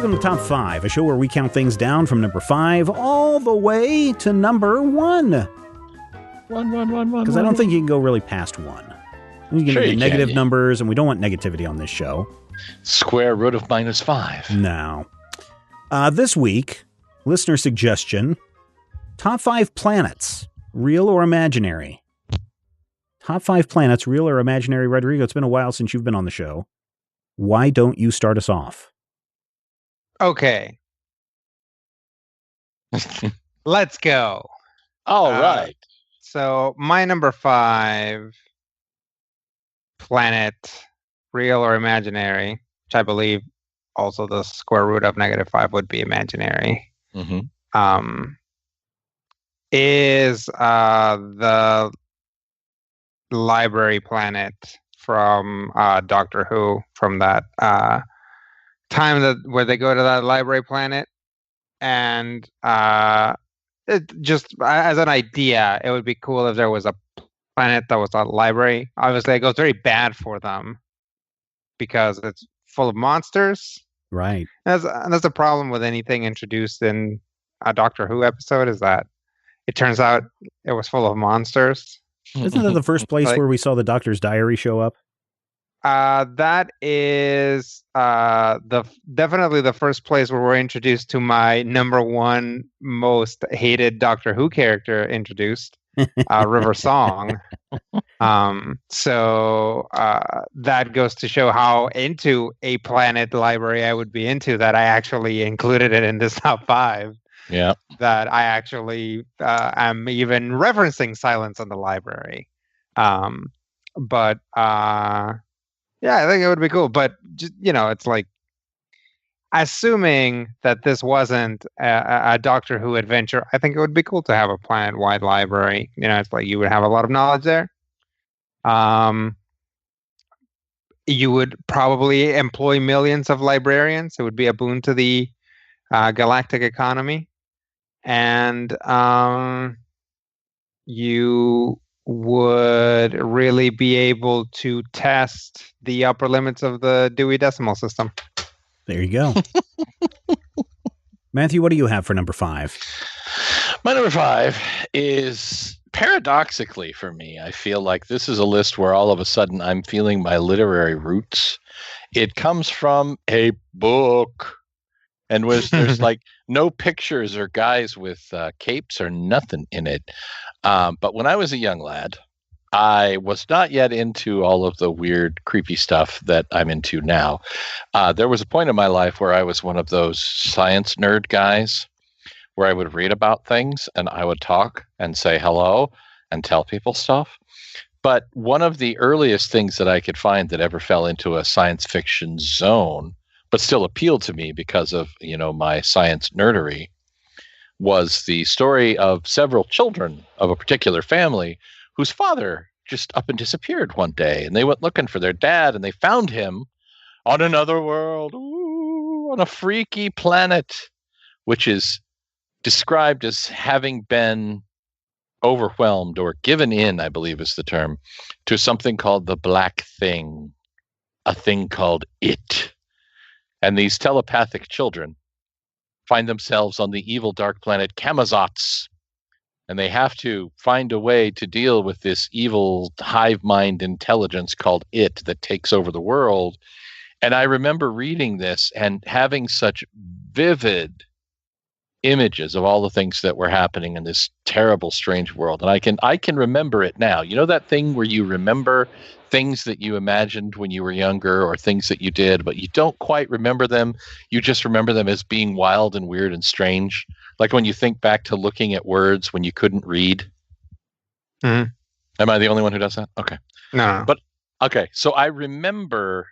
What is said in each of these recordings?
Welcome to Top 5, a show where we count things down from number 5 all the way to number 1. Because I don't think you can go really past 1. You can get negative numbers, and we don't want negativity on this show. Square root of -5. No. This week, listener suggestion, Top 5 planets, real or imaginary. Top 5 planets, real or imaginary. Rodrigo, it's been a while since you've been on the show. Why don't you start us off? Okay. Let's go. All right. So my number 5 planet, real or imaginary, which I believe also the square root of -5 would be imaginary, is the library planet from Doctor Who, from that time where they go to that library planet. And it just as an idea, it would be cool if there was a planet that was a library. Obviously, it goes very bad for them because it's full of monsters. Right. And that's the problem with anything introduced in a Doctor Who episode, is that it turns out it was full of monsters. Isn't that the first place where we saw the Doctor's diary show up? That is definitely the first place where we're introduced to my number 1 most hated Doctor Who character introduced, River Song. So that goes to show how into a planet library I would be into, that I actually included it in this top 5. Yeah. That I actually am even referencing Silence in the Library. But yeah, I think it would be cool. But, it's like, assuming that this wasn't a Doctor Who adventure, I think it would be cool to have a planet-wide library. It's like you would have a lot of knowledge there. You would probably employ millions of librarians. It would be a boon to the galactic economy. And you would really be able to test the upper limits of the Dewey Decimal System. There you go. Matthew, what do you have for number 5? My number 5 is, paradoxically for me, I feel like this is a list where all of a sudden I'm feeling my literary roots. It comes from a book. And there's like no pictures or guys with capes or nothing in it. But when I was a young lad, I was not yet into all of the weird, creepy stuff that I'm into now. There was a point in my life where I was one of those science nerd guys where I would read about things and I would talk and say hello and tell people stuff. But one of the earliest things that I could find that ever fell into a science fiction zone, but still appealed to me because of, my science nerdery, was the story of several children of a particular family whose father just up and disappeared one day. And they went looking for their dad, and they found him on another world, on a freaky planet, which is described as having been overwhelmed or given in, I believe is the term, to something called the Black Thing, a thing called It. And these telepathic children find themselves on the evil dark planet Camazotz. And they have to find a way to deal with this evil hive mind intelligence called It that takes over the world. And I remember reading this and having such vivid images of all the things that were happening in this terrible, strange world. And I can remember it now. You know that thing where you remember things that you imagined when you were younger or things that you did, but you don't quite remember them. You just remember them as being wild and weird and strange. Like when you think back to looking at words when you couldn't read. Mm-hmm. Am I the only one who does that? Okay. No. But okay. So I remember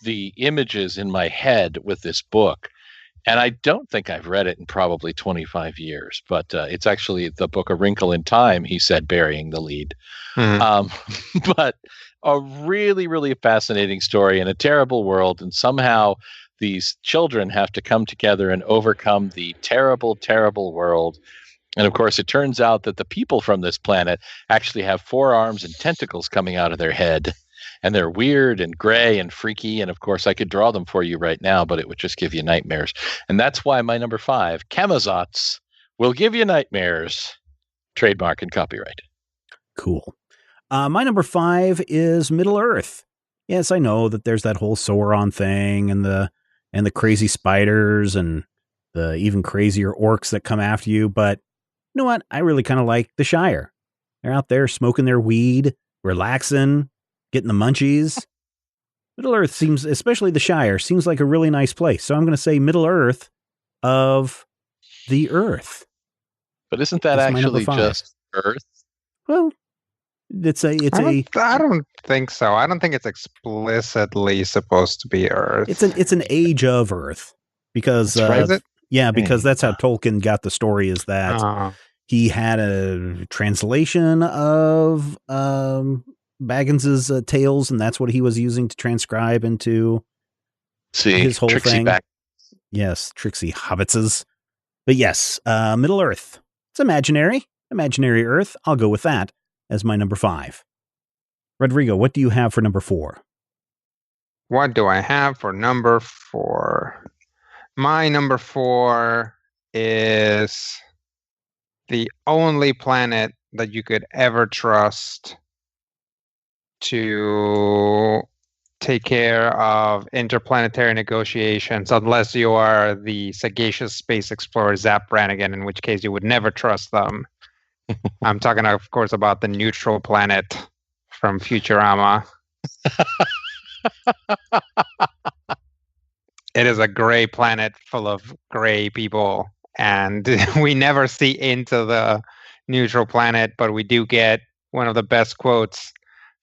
the images in my head with this book. And I don't think I've read it in probably 25 years, but it's actually the book A Wrinkle in Time, he said, burying the lead. Mm-hmm. But a really, really fascinating story in a terrible world. And somehow these children have to come together and overcome the terrible, terrible world. And of course, it turns out that the people from this planet actually have 4 arms and tentacles coming out of their head. and they're weird and gray and freaky. And of course, I could draw them for you right now, but it would just give you nightmares. And that's why my number 5, Camazotz, will give you nightmares. Trademark and copyright. Cool. My number 5 is Middle Earth. Yes, I know that there's that whole Sauron thing and the crazy spiders and the even crazier orcs that come after you. But you know what? I really kind of like the Shire. They're out there smoking their weed, relaxing, getting the munchies. Middle Earth seems, especially the Shire, seems like a really nice place. So I'm going to say Middle Earth of the Earth. But isn't that That's my number actually 5. just Earth? Well, I don't think so. I don't think it's explicitly supposed to be Earth. it's an age of Earth because Is it? yeah, because that's how Tolkien got the story, is that Oh. he had a translation of Baggins's tales, and that's what he was using to transcribe into See, his whole Trixie thing. back. Yes, tricksy hobbitses. But yes, Middle Earth. It's imaginary Earth. I'll go with that as my number 5. Rodrigo, what do you have for number 4? What do I have for number 4? My number 4 is the only planet that you could ever trust to take care of interplanetary negotiations, unless you are the sagacious space explorer Zap Brannigan, in which case you would never trust them. I'm talking, of course, about the neutral planet from Futurama. It is a gray planet full of gray people, and we never see into the neutral planet, but we do get one of the best quotes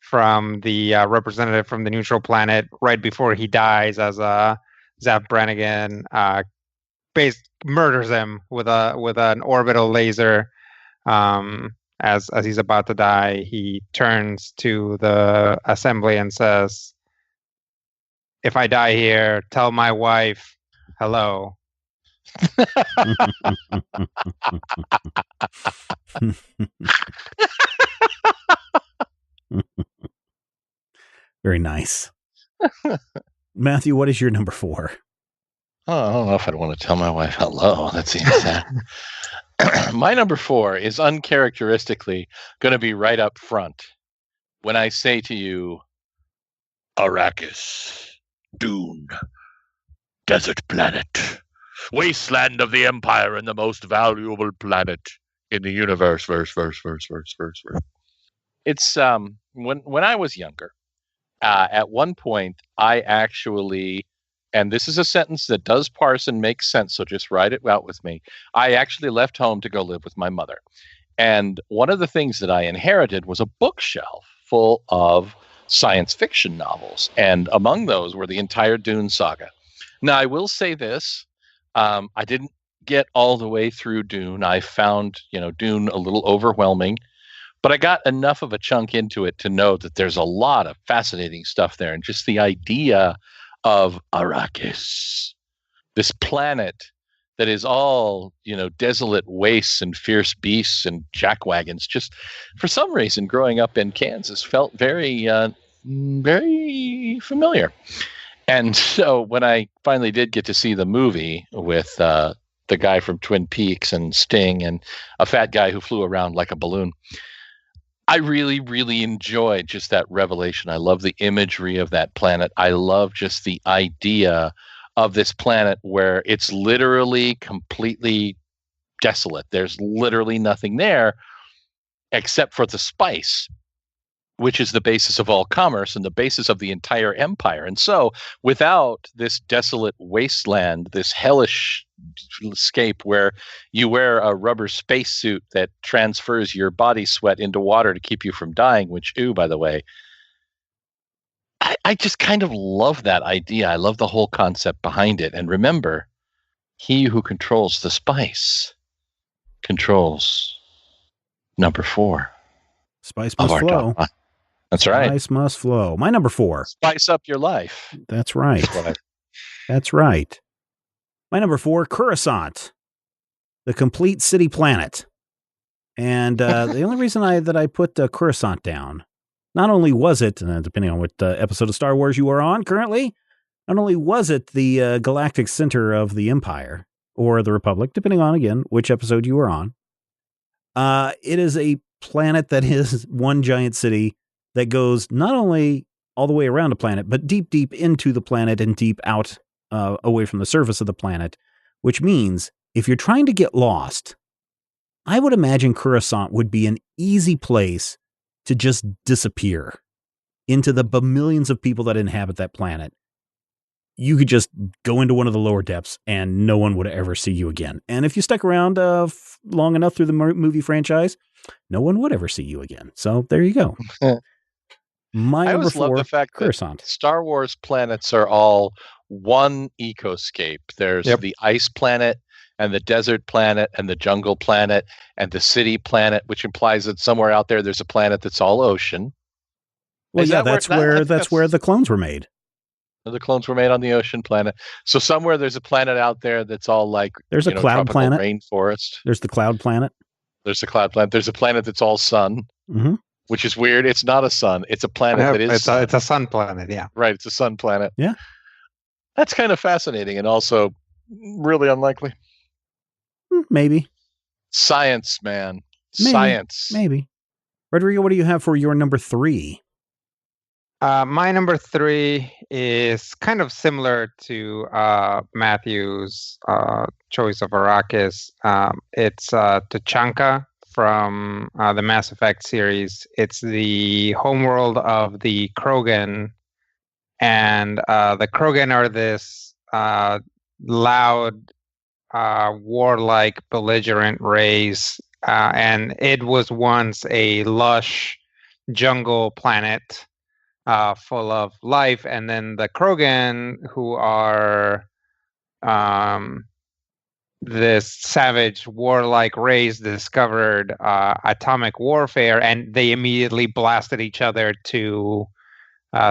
from the representative from the neutral planet right before he dies, as Zap Brannigan murders him with an orbital laser. As he's about to die, he turns to the assembly and says, "If I die here, tell my wife hello." Very nice. Matthew, what is your number 4? Oh, I don't know if I'd want to tell my wife hello. That seems sad. My number 4 is uncharacteristically going to be right up front when I say to you, Arrakis, Dune, desert planet, wasteland of the Empire, and the most valuable planet in the universe. Verse. It's when I was younger. At one point, I actually, and this is a sentence that does parse and make sense, so just write it out with me. I actually left home to go live with my mother. And one of the things that I inherited was a bookshelf full of science fiction novels. And among those were the entire Dune saga. Now, I will say this. I didn't get all the way through Dune. I found, Dune a little overwhelming. But I got enough of a chunk into it to know that there's a lot of fascinating stuff there. And just the idea of Arrakis, this planet that is all, desolate wastes and fierce beasts and jackwagons, just for some reason, growing up in Kansas felt very, very familiar. And so when I finally did get to see the movie with the guy from Twin Peaks and Sting and a fat guy who flew around like a balloon, I really, really enjoyed just that revelation. I love the imagery of that planet. I love just the idea of this planet where it's literally completely desolate. There's literally nothing there except for the spice, which is the basis of all commerce and the basis of the entire empire. And so without this desolate wasteland, this hellish escape where you wear a rubber spacesuit that transfers your body sweat into water to keep you from dying, which, by the way, I just kind of love that idea. I love the whole concept behind it. And remember, he who controls the spice controls number 4. Spice must flow. That's right. Spice must flow. My number 4. Spice up your life. That's right. That's right. My number 4, Coruscant, the complete city planet. And the only reason I put Coruscant down Not only was it, depending on what episode of Star Wars you are on currently, not only was it the galactic center of the Empire or the Republic, depending on, again, which episode you were on, it is a planet that is one giant city that goes not only all the way around the planet, but deep, deep into the planet and deep out away from the surface of the planet, which means if you're trying to get lost, I would imagine Coruscant would be an easy place to just disappear into the millions of people that inhabit that planet. You could just go into one of the lower depths and no one would ever see you again. And if you stuck around long enough through the movie franchise, no one would ever see you again. So there you go. My I number always love 4, the fact Coruscant. that Star Wars planets are all one ecoscape. There's the ice planet and the desert planet and the jungle planet and the city planet, which implies that somewhere out there's a planet that's all ocean. Well, yeah, that's where the clones were made. The clones were made on the ocean planet. So somewhere there's a planet out there that's all like there's a cloud planet, rainforest. There's the cloud planet. There's a cloud planet. There's a planet that's all sun, which is weird. It's not a sun. It's a planet that is. It's a sun planet. Yeah, right. It's a sun planet. Yeah, that's kind of fascinating and also really unlikely. Maybe. Science, man. Science. Maybe. Rodrigo, what do you have for your number 3? My number 3 is kind of similar to Matthew's choice of Arrakis. It's Tuchanka from the Mass Effect series. It's the homeworld of the Krogan, and the Krogan are this loud, warlike, belligerent race, and it was once a lush jungle planet full of life, and then the Krogan, who are this savage, warlike race, discovered atomic warfare, and they immediately blasted each other to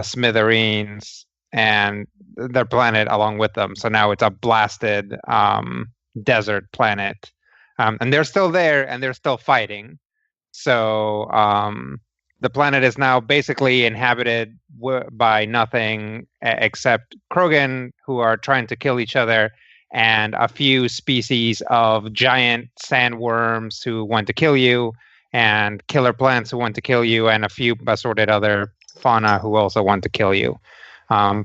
smithereens and their planet along with them. So now it's a blasted desert planet, and they're still there and they're still fighting. So the planet is now basically inhabited by nothing except Krogan, who are trying to kill each other, and a few species of giant sandworms who want to kill you, and killer plants who want to kill you, and a few assorted other fauna who also want to kill you.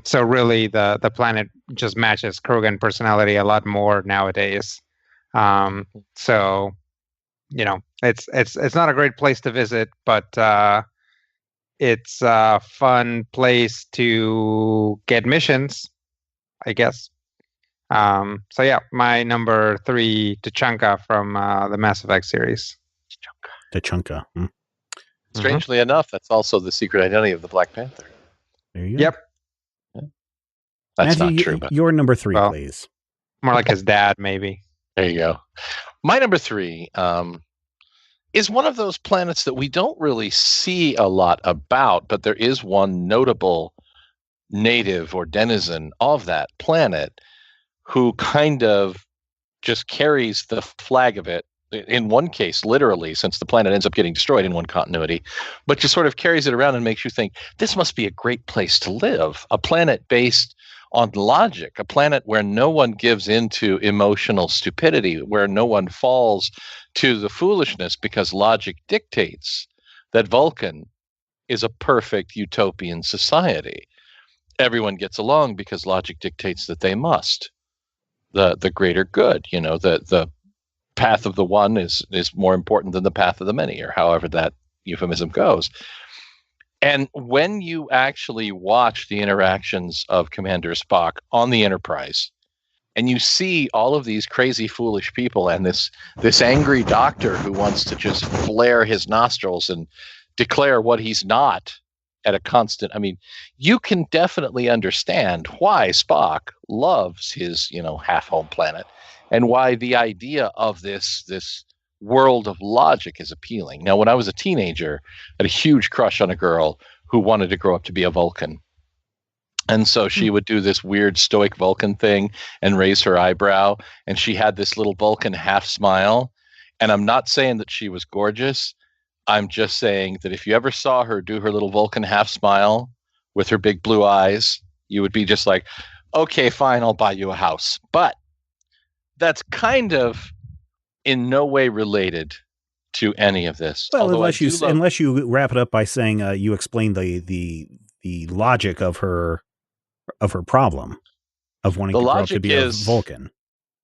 So really, the planet just matches Krogan personality a lot more nowadays. So, it's not a great place to visit, but it's a fun place to get missions, I guess. So yeah, my number 3, Tuchanka from the Mass Effect series. Tuchanka. Strangely enough, that's also the secret identity of the Black Panther. There you go. Yep. Yeah. That's Matthew, not true. But your number 3, please. More like his dad, maybe. There you go. My number 3 is one of those planets that we don't really see a lot about, but there is one notable native or denizen of that planet who kind of just carries the flag of it, in one case, literally, since the planet ends up getting destroyed in one continuity, but just sort of carries it around and makes you think, this must be a great place to live. A planet based on logic, a planet where no one gives into emotional stupidity, where no one falls to the foolishness because logic dictates that Vulcan is a perfect utopian society. Everyone gets along because logic dictates that they must. The greater good, the path of the one is more important than the path of the many, or however that euphemism goes. And when you actually watch the interactions of Commander Spock on the Enterprise, and you see all of these crazy, foolish people and this angry doctor who wants to just flare his nostrils and declare what he's not at a constant, you can definitely understand why Spock loves his, half home planet, and why the idea of this world of logic is appealing. Now, when I was a teenager, I had a huge crush on a girl who wanted to grow up to be a Vulcan. And so she would do this weird stoic Vulcan thing and raise her eyebrow, and she had this little Vulcan half smile. And I'm not saying that she was gorgeous, I'm just saying that if you ever saw her do her little Vulcan half smile with her big blue eyes, you would be just like, okay, fine, I'll buy you a house. But that's kind of in no way related to any of this. Well, Although unless you wrap it up by saying you explain the logic of her problem of wanting to grow up to be a Vulcan.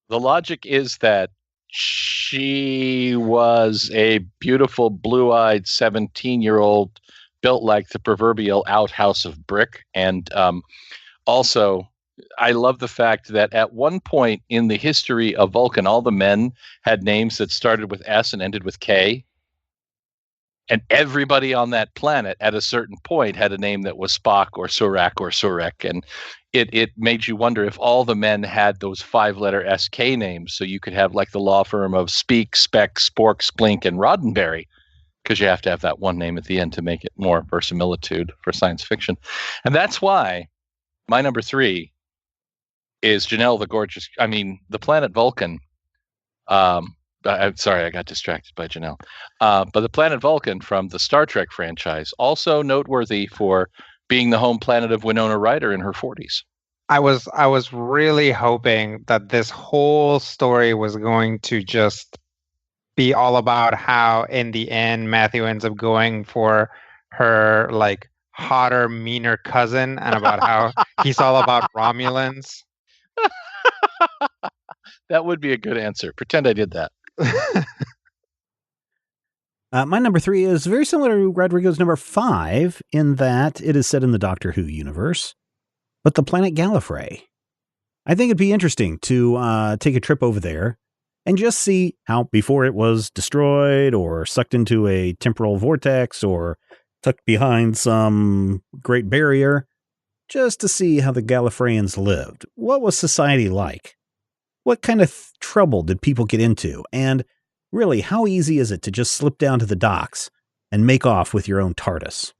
The logic is that she was a beautiful blue-eyed 17-year-old built like the proverbial outhouse of brick. And also, I love the fact that at one point in the history of Vulcan, all the men had names that started with S and ended with K. And everybody on that planet at a certain point had a name that was Spock or Surak or Surek. And it made you wonder if all the men had those 5-letter SK names, so you could have like the law firm of Speak, Speck, Spork, Splink, and Roddenberry, because you have to have that one name at the end to make it more verisimilitude for science fiction. And that's why my number 3 is Janelle the planet Vulcan. I'm sorry, I got distracted by Janelle. But the planet Vulcan from the Star Trek franchise, also noteworthy for being the home planet of Winona Ryder in her 40s. I was really hoping that this whole story was going to just be all about how, in the end, Matthew ends up going for her like hotter, meaner cousin, and about how he's all about Romulans. That would be a good answer. Pretend I did that. My number 3 is very similar to Rodrigo's number 5 in that it is set in the Doctor Who universe, but the planet Gallifrey. I think it'd be interesting to take a trip over there and just see how, before it was destroyed or sucked into a temporal vortex or tucked behind some great barrier, just to see how the Gallifreyans lived. What was society like? What kind of trouble did people get into? And really, how easy is it to just slip down to the docks and make off with your own TARDIS?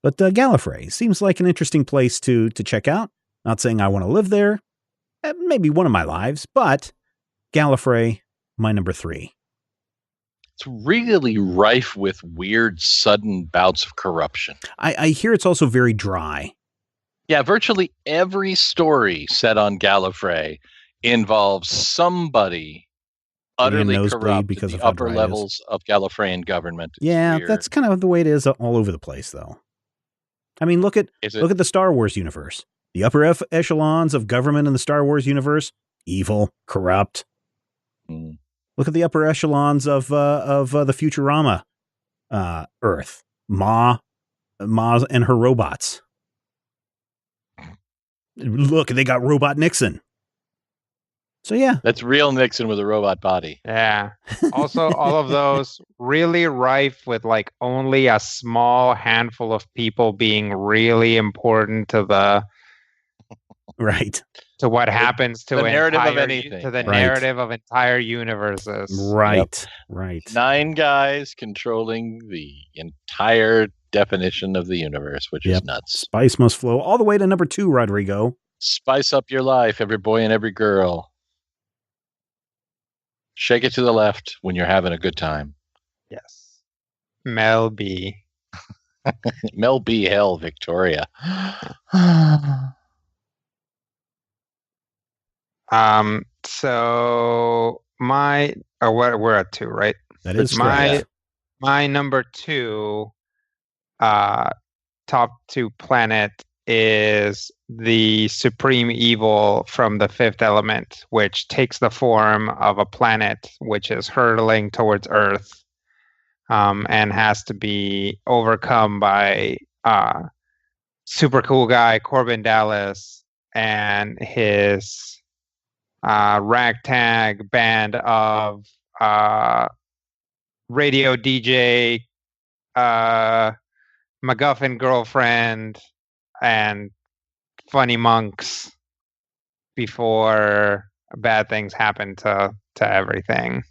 But Gallifrey seems like an interesting place to check out. Not saying I want to live there. Maybe one of my lives, but Gallifrey, my number 3. It's really rife with weird, sudden bouts of corruption. I hear it's also very dry. Yeah, virtually every story set on Gallifrey involves somebody utterly corrupt because of the upper levels of Gallifreyan government. Yeah, that's kind of the way it is all over the place, though. I mean, look at the Star Wars universe. The upper echelons of government in the Star Wars universe, evil, corrupt. Mm. Look at the upper echelons of the Futurama Earth. Ma and her robots. Look, they got Robot Nixon. So yeah. That's real Nixon with a robot body. Yeah. Also, all of those really rife with like only a small handful of people being really important to the right. To what happens to the narrative of anything. To the narrative of entire universes. Right. Yep. Right. 9 guys controlling the entire definition of the universe, which is nuts. Spice must flow all the way to number 2, Rodrigo. Spice up your life, every boy and every girl. Shake it to the left when you're having a good time. Yes. Mel B. Mel B. Hell, Victoria. So we're at 2, right? That is my number 2 top 2 planet is the supreme evil from the 5th element, which takes the form of a planet which is hurtling towards Earth, and has to be overcome by super cool guy Corbin Dallas and his ragtag band of radio DJ, MacGuffin girlfriend, and funny monks before bad things happen to everything.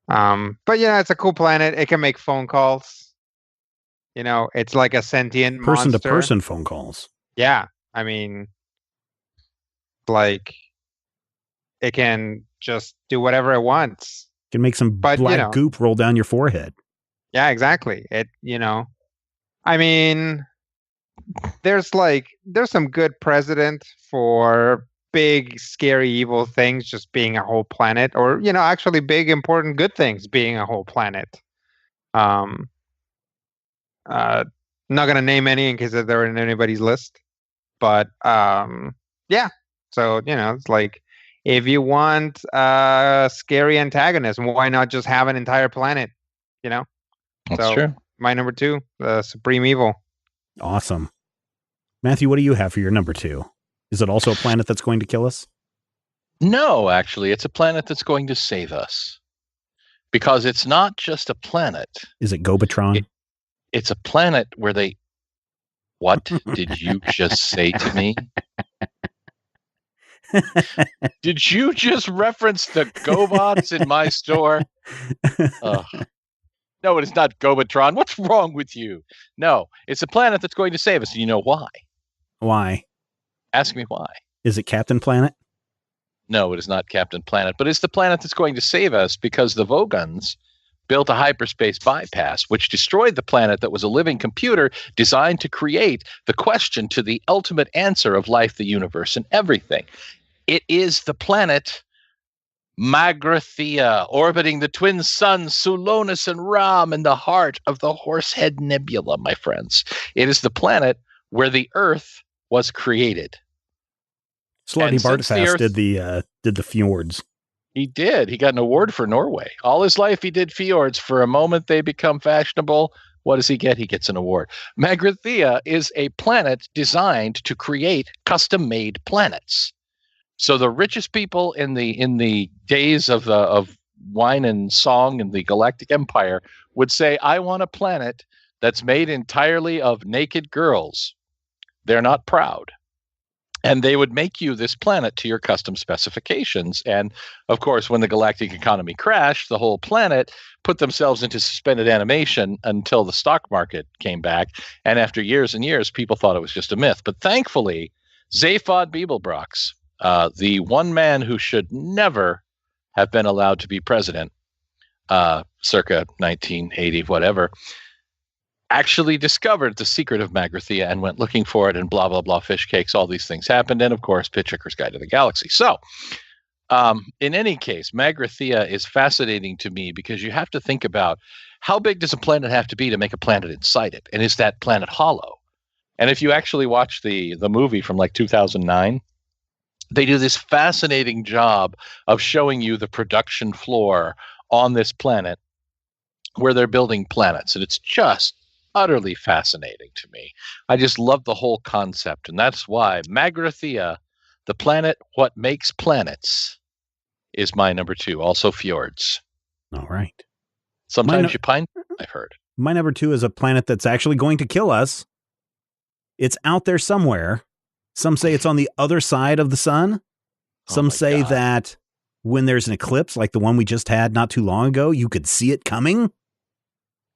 But yeah, it's a cool planet. It can make phone calls. You know, it's like a sentient person monster. to person phone calls. Yeah, I mean, like it can just do whatever it wants. It can make some black goop roll down your forehead. Yeah, exactly. I mean, there's some good precedent for big, scary, evil things just being a whole planet, or actually big, important, good things being a whole planet. Um, uh, not gonna name any in case they're in anybody's list, but yeah. So it's like if you want a scary antagonist, why not just have an entire planet? You know. That's true. My number 2, the Supreme Evil. Awesome. Matthew, what do you have for your number 2? Is it also a planet that's going to kill us? No, actually, it's a planet that's going to save us. Because it's not just a planet. Is it Gobatron? It's a planet where they... What did you just say to me? Did you just reference the GoBots in my store? No, it is not Gobatron. What's wrong with you? No, it's a planet that's going to save us. And you know why? Why? Ask me why. Is it Captain Planet? No, it is not Captain Planet, but it's the planet that's going to save us because the Vogons built a hyperspace bypass, which destroyed the planet that was a living computer designed to create the question to the ultimate answer of life, the universe, and everything. It is the planet Magrathea, orbiting the twin suns Sulonus and Ram in the heart of the Horsehead Nebula, my friends. It is the planet where the Earth was created. Slotty Bartfast did the fjords. He did. He got an award for Norway. All his life he did fjords. For a moment they become fashionable. What does he get? He gets an award. Magrathea is a planet designed to create custom-made planets. So the richest people in the days of wine and song in the Galactic Empire would say, I want a planet that's made entirely of naked girls. They're not proud. And they would make you this planet to your custom specifications. And of course, when the galactic economy crashed, the whole planet put themselves into suspended animation until the stock market came back. And after years and years, people thought it was just a myth. But thankfully, Zaphod Beeblebrox, the one man who should never have been allowed to be president, circa 1980, whatever, actually discovered the secret of Magrathea and went looking for it, and blah, blah, blah, fish cakes, all these things happened. And of course, Hitchhiker's Guide to the Galaxy. So in any case, Magrathea is fascinating to me because you have to think about how big does a planet have to be to make a planet inside it? And is that planet hollow? And if you actually watch the movie from like 2009, they do this fascinating job of showing you the production floor on this planet where they're building planets. And it's just utterly fascinating to me. I just love the whole concept. And that's why Magrathea, the planet what makes planets, is my number 2. Also fjords. All right. Sometimes you pine, I've heard. My number 2 is a planet that's actually going to kill us. It's out there somewhere. Some say it's on the other side of the sun. Some say that when there's an eclipse like the one we just had not too long ago, you could see it coming.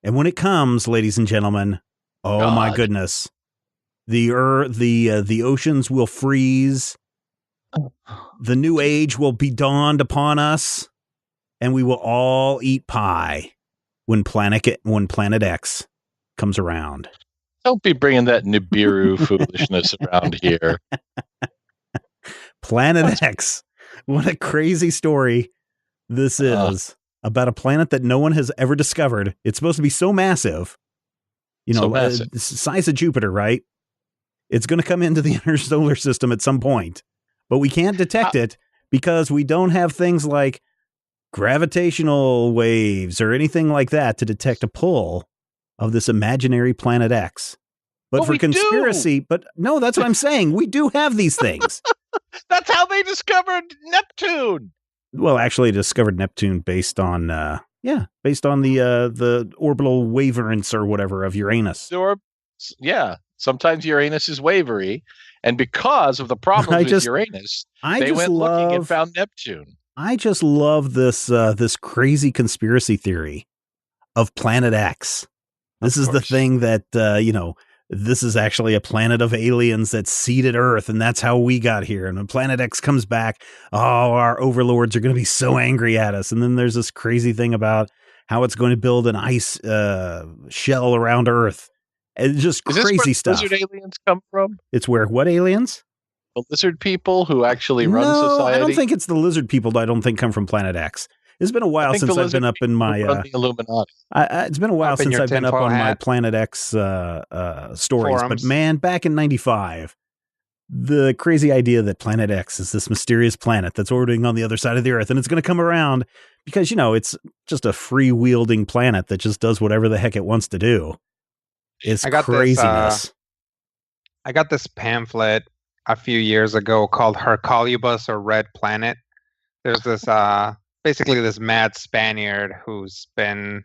And when it comes, ladies and gentlemen, my goodness, the oceans will freeze. The new age will be dawned upon us, and we will all eat pie when Planet X comes around. Don't be bringing that Nibiru foolishness around here. Planet X. What a crazy story this is about a planet that no one has ever discovered. It's supposed to be so massive. Size of Jupiter, right? It's going to come into the inner solar system at some point. But we can't detect it because we don't have things like gravitational waves or anything like that to detect a pull of this imaginary Planet X. But for conspiracy, but no, that's what I'm saying. We do have these things. That's how they discovered Neptune. Well, actually discovered Neptune based on the orbital waverance or whatever of Uranus. Sometimes Uranus is wavery, and because of the problems with Uranus, they went looking and found Neptune. I just love this crazy conspiracy theory of Planet X. This is the thing that this is actually a planet of aliens that seeded Earth, and that's how we got here. And when Planet X comes back, our overlords are going to be so angry at us. And then there's this crazy thing about how it's going to build an ice shell around Earth. It's just Is this where crazy the stuff. lizard aliens come from? It's where what aliens? The lizard people who actually run No, society? I don't think it's the lizard people. I don't think come from Planet X. It's been a while since I've been up in my. Run the Illuminati. It's been a while Up in since your I've been up tinfoil on my hat. Planet X stories. Forums. But man, back in '95, the crazy idea that Planet X is this mysterious planet that's orbiting on the other side of the Earth, and it's going to come around because it's just a free-wielding planet that just does whatever the heck it wants to do. It's I got this, craziness. I got this pamphlet a few years ago called Hercolubus or Red Planet. There's this basically this mad Spaniard who's been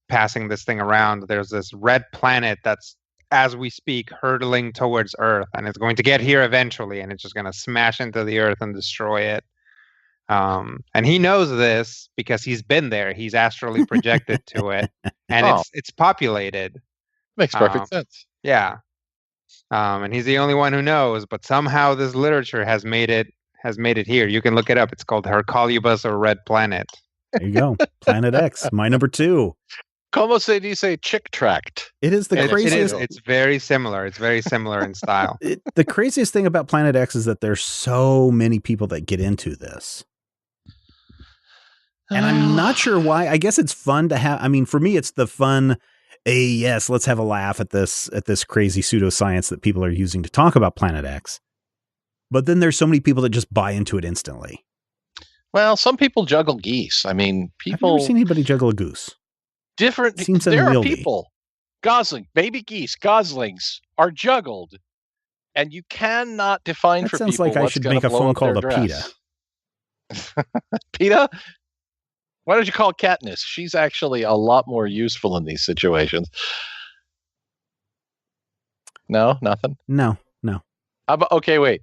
passing this thing around. There's this red planet that's, as we speak, hurtling towards Earth, and it's going to get here eventually, and it's just going to smash into the Earth and destroy it. And he knows this because he's been there. He's astrally projected to it, and it's populated. Makes perfect sense. Yeah. And he's the only one who knows, but somehow this literature has made it here. You can look it up. It's called Hercolubus or Red Planet. There you go. Planet X, my number 2. Como se dice chick tract? It is the craziest. It's very similar. It's very similar in style. The craziest thing about Planet X is that there's so many people that get into this. And I'm not sure why. I guess it's fun to have. I mean, for me, it's the fun. Yes, let's have a laugh at this crazy pseudoscience that people are using to talk about Planet X. But then there's so many people that just buy into it instantly. Well, some people juggle geese. I mean, people. I've never seen anybody juggle a goose. Different. Seems there unwieldy. are people. Baby geese, goslings are juggled, and you cannot define That for sounds people. like I what's should gonna make a blow phone up call their to dress. PETA. PETA? Why don't you call Katniss? She's actually a lot more useful in these situations. No, nothing. No. Okay, wait.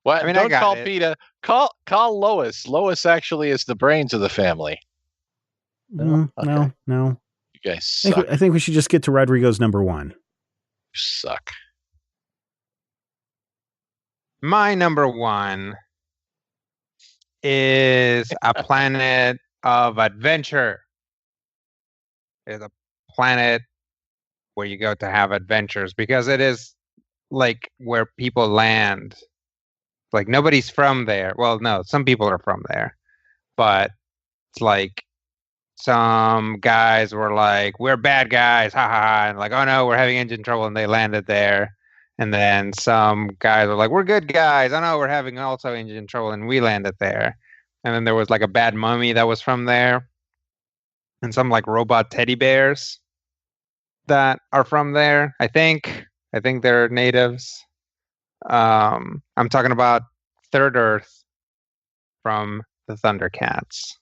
What? I mean, Don't I got call it. PETA. Call Lois. Lois actually is the brains of the family. No? Okay. No. You guys suck. I think we should just get to Rodrigo's number 1. You suck. My number 1 is a planet of adventure. It's a planet where you go to have adventures because it is like where people land. Like nobody's from there. Well, no, some people are from there, but it's like some guys were like, "We're bad guys, ha ha ha," and like, "Oh no, we're having engine trouble," and they landed there. And then some guys were like, "We're good guys. I know we're having also engine trouble," and we landed there. And then there was like a bad mummy that was from there, and some like robot teddy bears that are from there. I think they're natives. I'm talking about Third Earth from the Thundercats.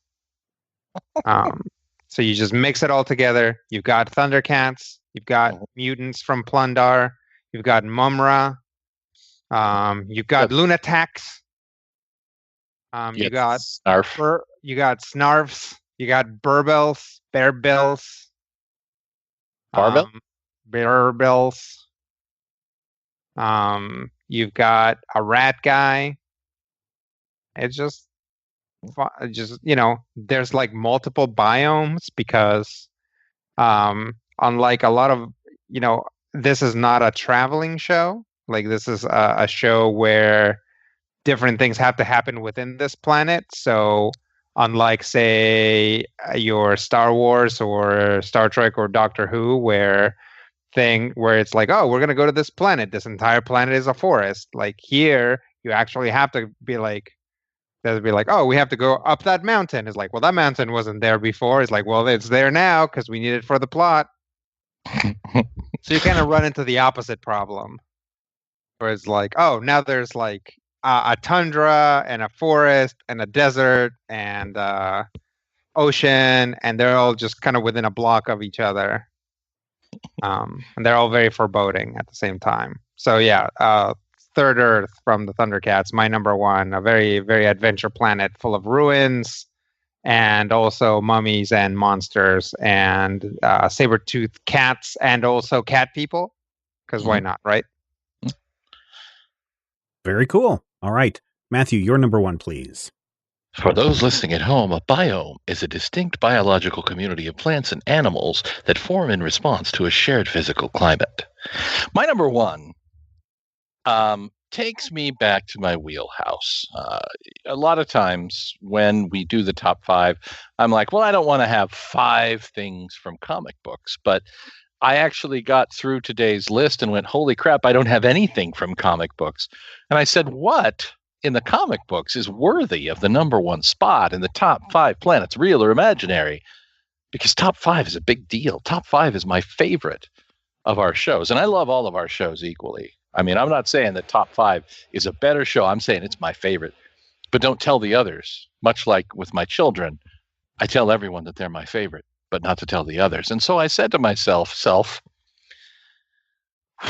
So you just mix it all together. You've got Thundercats. You've got mutants from Plundar. You've got Mumra. You've got Lunatax. You got Snarf. You got Snarfs. You got Burbels. Bearbells. Barbell? Bearbells. You've got a rat guy. It's just there's like multiple biomes because unlike a lot of this is not a traveling show. Like this is a show where different things have to happen within this planet. So unlike say your Star Wars or Star Trek or Doctor Who where it's like, oh, we're going to go to this planet. This entire planet is a forest. Like here, you actually have to be like, oh, we have to go up that mountain. It's like, well, that mountain wasn't there before. It's like, well, it's there now because we need it for the plot. So you kind of run into the opposite problem. Where it's like, oh, now there's like a tundra and a forest and a desert and ocean, and they're all just kind of within a block of each other. And they're all very foreboding at the same time. So yeah, Third Earth from the Thundercats, my number 1, a very, very adventure planet full of ruins and also mummies and monsters and saber-toothed cats and also cat people. Because why not, right? Very cool. All right. Matthew, your number 1, please. For those listening at home, a biome is a distinct biological community of plants and animals that form in response to a shared physical climate. My number one takes me back to my wheelhouse. A lot of times when we do the top five, I'm like, well, I don't want to have 5 things from comic books, but I actually got through today's list and went, holy crap, I don't have anything from comic books. And I said, what in the comic books is worthy of the number one spot in the top 5 planets, real or imaginary? Because top 5 is a big deal. Top 5 is my favorite of our shows. And I love all of our shows equally. I mean, I'm not saying that top 5 is a better show. I'm saying it's my favorite. But don't tell the others. Much like with my children, I tell everyone that they're my favorite, but not to tell the others. And so I said to myself,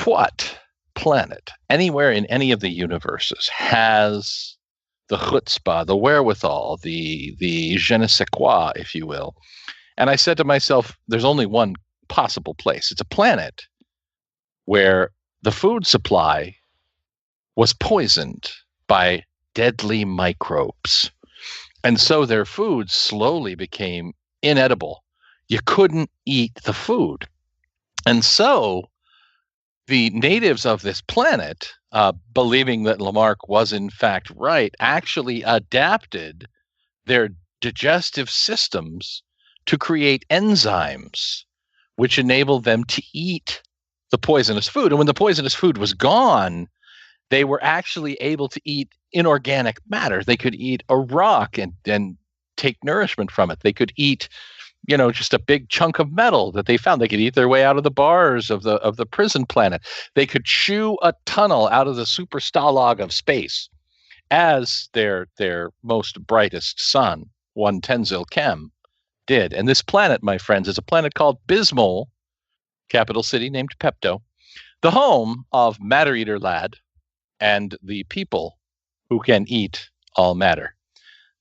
what planet anywhere in any of the universes has the chutzpah, the wherewithal, the je ne sais quoi, if you will? And I said to myself, there's only one possible place. It's a planet where the food supply was poisoned by deadly microbes. And so their food slowly became inedible. You couldn't eat the food. And so the natives of this planet, believing that Lamarck was in fact right, actually adapted their digestive systems to create enzymes which enabled them to eat the poisonous food. And when the poisonous food was gone, they were actually able to eat inorganic matter. They could eat a rock and take nourishment from it. They could eat, just a big chunk of metal that they found. They could eat their way out of the bars of the prison planet. They could chew a tunnel out of the super Stalag of space, as their most brightest son, one Tenzil Kem, did. And this planet, my friends, is a planet called Bismol, capital city named Pepto, the home of Matter Eater Lad and the people who can eat all matter.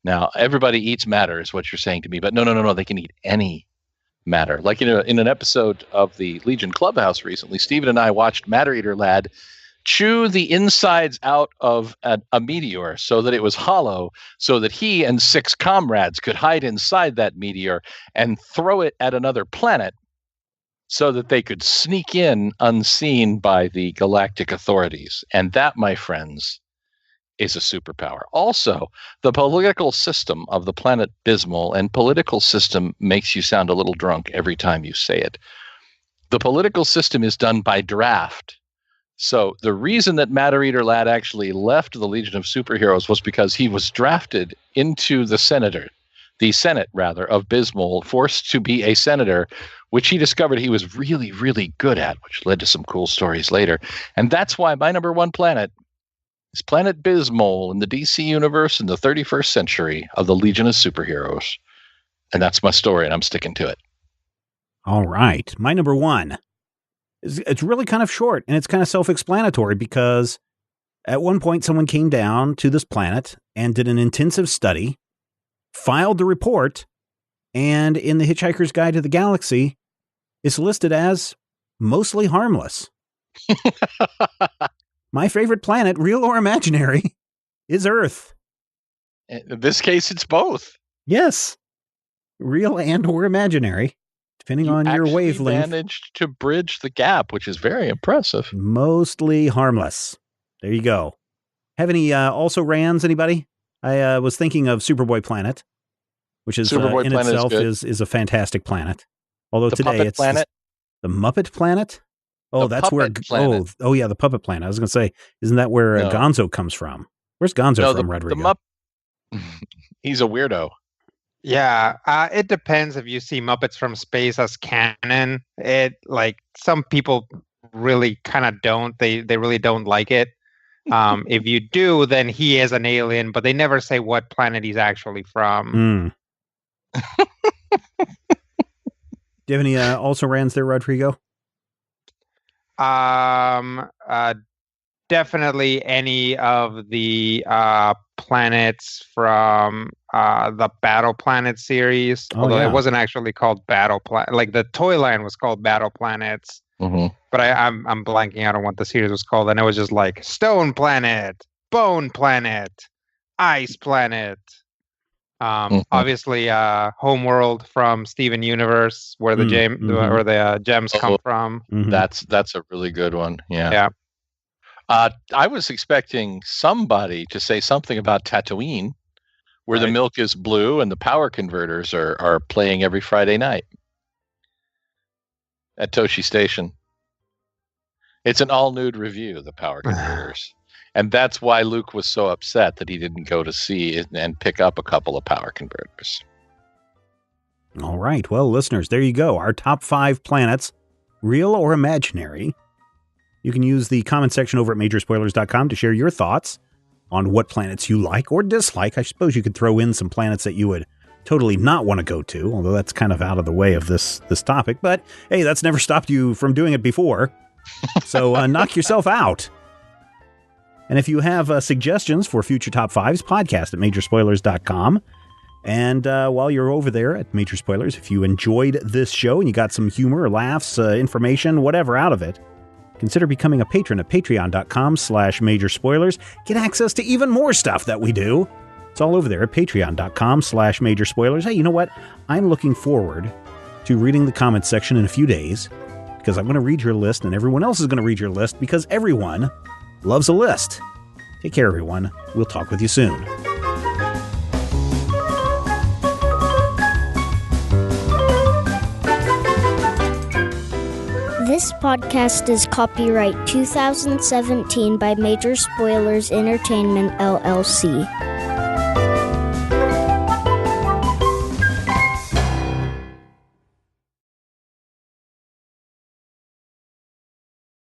Now, everybody eats matter is what you're saying to me, but no, they can eat any matter. Like in an episode of the Legion Clubhouse recently, Stephen and I watched Matter Eater Lad chew the insides out of a meteor so that it was hollow, so that he and 6 comrades could hide inside that meteor and throw it at another planet so that they could sneak in unseen by the galactic authorities. And that, my friends, is a superpower. Also, the political system of the planet Bismol, and political system makes you sound a little drunk every time you say it. The political system is done by draft. So the reason that Matter Eater Lad actually left the Legion of Superheroes was because he was drafted into the Senate of Bismol, forced to be a senator, which he discovered he was really, really good at, which led to some cool stories later. And that's why my number one planet is Planet Bismol in the DC universe in the 31st century of the Legion of Superheroes. And that's my story, and I'm sticking to it. All right. My number one. It's really kind of short, and it's kind of self-explanatory, because at one point someone came down to this planet and did an intensive study, filed the report, and in the Hitchhiker's Guide to the Galaxy, it's listed as mostly harmless. My favorite planet, real or imaginary, is Earth. In this case, it's both. Yes. Real and or imaginary, depending on your wavelength. Managed to bridge the gap, which is very impressive. Mostly harmless. There you go. Have any also rans, anybody? I was thinking of Superboy Planet, which is Superboy in Planet itself is a fantastic planet. Although the today it's planet. The Muppet Planet. Oh, that's where. Planet. Oh, yeah, the Puppet Planet. I was going to say, isn't that where Gonzo comes from? Where's Gonzo from, Rodrigo? He's a weirdo. Yeah, it depends if you see Muppets from Space as canon. Some people really kind of don't. They really don't like it. If you do, then he is an alien, but they never say what planet he's actually from. Do you have any also rans there, Rodrigo? Definitely any of the planets from the Battle Planet series. Although it wasn't actually called Battle Planet. Like the toy line was called Battle Planets. Mm-hmm. But I'm blanking out on what the series was called, and it was just like Stone Planet, Bone Planet, Ice Planet. Obviously, Homeworld from Steven Universe, where the gems come from. Mhm. That's a really good one. Yeah. Yeah. I was expecting somebody to say something about Tatooine, where the milk is blue and the power converters are playing every Friday night at Toshi Station. It's an all-nude review, the power converters. And that's why Luke was so upset that he didn't go to see it and pick up a couple of power converters. All right. Well, listeners, there you go. Our top 5 planets, real or imaginary. You can use the comment section over at Majorspoilers.com to share your thoughts on what planets you like or dislike. I suppose you could throw in some planets that you would totally not want to go to, although that's kind of out of the way of this topic. But hey, that's never stopped you from doing it before. So knock yourself out. And if you have suggestions for future top 5s, podcast at Majorspoilers.com. And while you're over there at Major Spoilers, if you enjoyed this show and you got some humor, laughs, information, whatever out of it, consider becoming a patron at patreon.com/Majorspoilers. Get access to even more stuff that we do. It's all over there at patreon.com/Majorspoilers. Hey, you know what? I'm looking forward to reading the comments section in a few days, because I'm going to read your list and everyone else is going to read your list, because everyone loves a list. Take care, everyone. We'll talk with you soon. This podcast is copyright 2017 by Major Spoilers Entertainment, LLC.